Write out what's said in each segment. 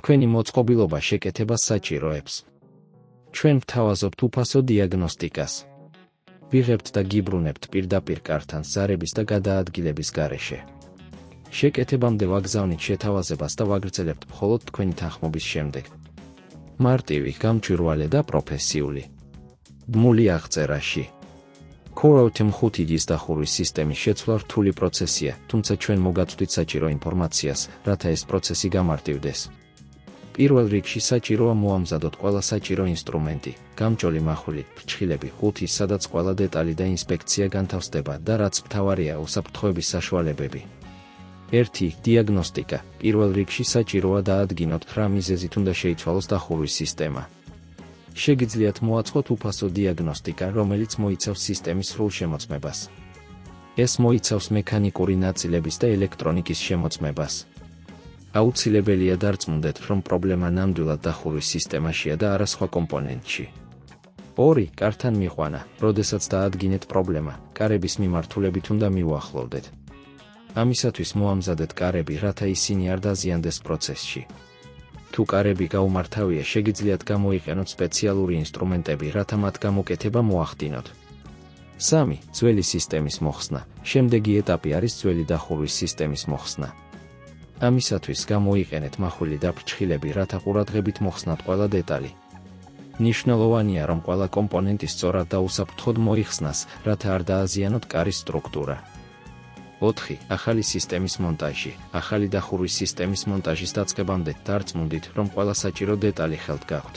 თქვენი მოწყობილობა შეკეთებას საჭიროებს. ჩვენ ვთავაზობთ უფასო დიაგნოსტიკას. ვიღებთ და გიბრუნებთ პირდაპირ კართან ზარების და გადაადგილების გარეშე. შეკეთებამდე ვაგზავნით შეთავაზებას და ვაგრძელებთ მხოლოდ თქვენი თანხმობის შემდეგ. მარტივი, გამჭვირვალე და პროფესიული. ბმული აღწერაში. Core-OTM 5G-ის დახურვის სისტემის შეცვლა რთული პროცესია, თუმცა ჩვენ მოგაწვდით საჭირო ინფორმაციას, რათა ეს პროცესი გამარტივდეს. პირველ რიგში საჭიროა მოამზადოთ ყველა საჭირო ინსტრუმენტი, გამჭოლი მახვილი, ფრჩხილები, ყუთი, სადაც ყველა დეტალი და ინსპექცია განთავსდება და რაც მთავარია, უსაფრთხოების საშუალებები. 1. დიაგნოსტიკა. პირველ რიგში საჭიროა დაადგინოთ რა მიზეზით უნდა შეიცვალოს დახურვის სისტემა. შეგიძლიათ მოაწყოთ უფასო დიაგნოსტიკა, რომელიც მოიცავს სისტემის სრულ შემოწმებას. ეს მოიცავს მექანიკური ნაწილების და ელექტრონიკის შემოწმებას. აუცილებელია დარწმუნდეთ, რომ პრობლემა ნამდვილად დახურვის სისტემაშია და არა სხვა კომპონენტში. 2. კართან მიყვანა. როდესაც დაადგინეთ პრობლემა, კარების მიმართულებით უნდა მიუახლოვდეთ. ამისათვის მოამზადეთ კარები, რათა ისინი არ დაზიანდეს პროცესში. თუ კარები გაუმართავია, შეგიძლიათ გამოიყენოთ სპეციალური ინსტრუმენტები, რათა მათ გამოკეთება მოახდინოთ. 3. ძველი სისტემის მოხსნა. შემდეგი ეტაპი არის ძველი დახურვის სისტემის მოხსნა. ამისათვის გამოიყენეთ მახვილი და ფრჩხილები, რათა ყურადღებით მოხსნათ ყველა დეტალი. ნიშნულოვანია, რომ ყველა კომპონენტი სწორად და უსაფრთხოდ მოიხსნას, რათა არ დააზიანოთ კარის სტრუქტურა. 4. ახალი სისტემის მონტაჟი. ახალი დახურვის სისტემის მონტაჟის დაწყებამდე დარწმუნდით, რომ ყველა საჭირო დეტალი ხელთ გაქვთ.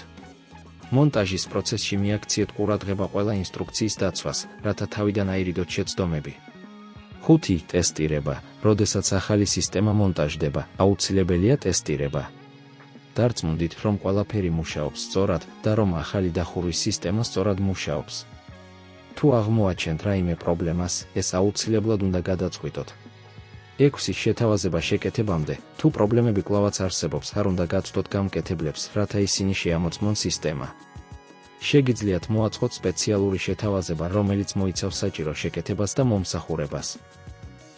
მონტაჟის პროცესში მიაქციეთ ყურადღება ყველა ინსტრუქციის დაცვას, რათა თავიდან აირიდოთ შეცდომები. 5. ტესტირება. როდესაც ახალი სისტემა მონტაჟდება, აუცილებელია ტესტირება. დარწმუნდით, რომ ყველაფერი მუშაობს სწორად და რომ ახალი დახურვის სისტემა სწორად მუშაობს. თუ აღმოაჩენთ რაიმე პრობლემას, ეს აუცილებლად უნდა გადაწყვიტოთ. 6. შეთავაზება შეკეთებამდე, თუ პრობლემები კვლავაც არსებობს, არ უნდა გაცვლოთ გამკეთებლებს, რათა ისინი შეამოწმონ სისტემა. შეგიძლიათ მოაწყოთ სპეციალური შეთავაზება, რომელიც მოიცავს საჭირო შეკეთებას და მომსახურებას.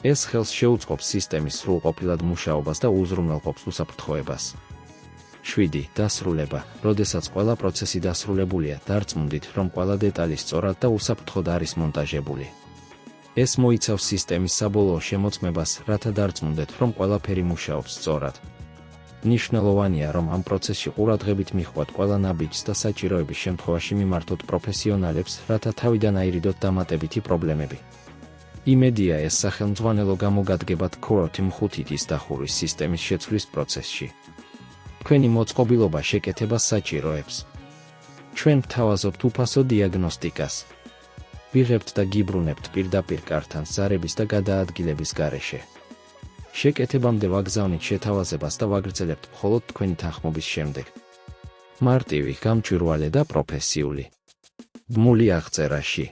ეს ხელს შეუწყობს სისტემის სრულყოფილად მუშაობას და უზრუნველყოფს უსაფრთხოებას. 7. დასრულება. როდესაც ყველა პროცესი დასრულებულია, დარწმუნდით, რომ ყველა დეტალი სწორად და უსაფრთხოდ არის მონტაჟებული. ეს მოიცავს სისტემის საბოლოო შემოწმებას, რათა დარწმუნდეთ, რომ ყველაფერი მუშაობს სწორად. ნიშნულოვანია, რომ ამ პროცესში ყურადღებით მიჰყვათ ყველა ნაბიჯს და საჭიროების შემთხვევაში მიმართოთ პროფესიონალებს, რათა თავიდან აირიდოთ დამატებითი პრობლემები. იმედია, ეს სახელმძღვანელო გამოგადგებათ Core-OTM 5G-ის დახურვის სისტემის შეცვლის პროცესში. თქვენი მოწყობილობა შეკეთებას საჭიროებს. ჩვენ ვთავაზობთ უფასო დიაგნოსტიკას. ვიღებთ და გიბრუნებთ პირდაპირ კართან ზარების და გადაადგილების გარეშე. შეკეთებამდე ვაგზავნით შეთავაზებას და ვაგრძელებთ მხოლოდ თქვენი თანხმობის შემდეგ. მარტივი, გამჭვირვალე და პროფესიული. ბმული აღწერაში.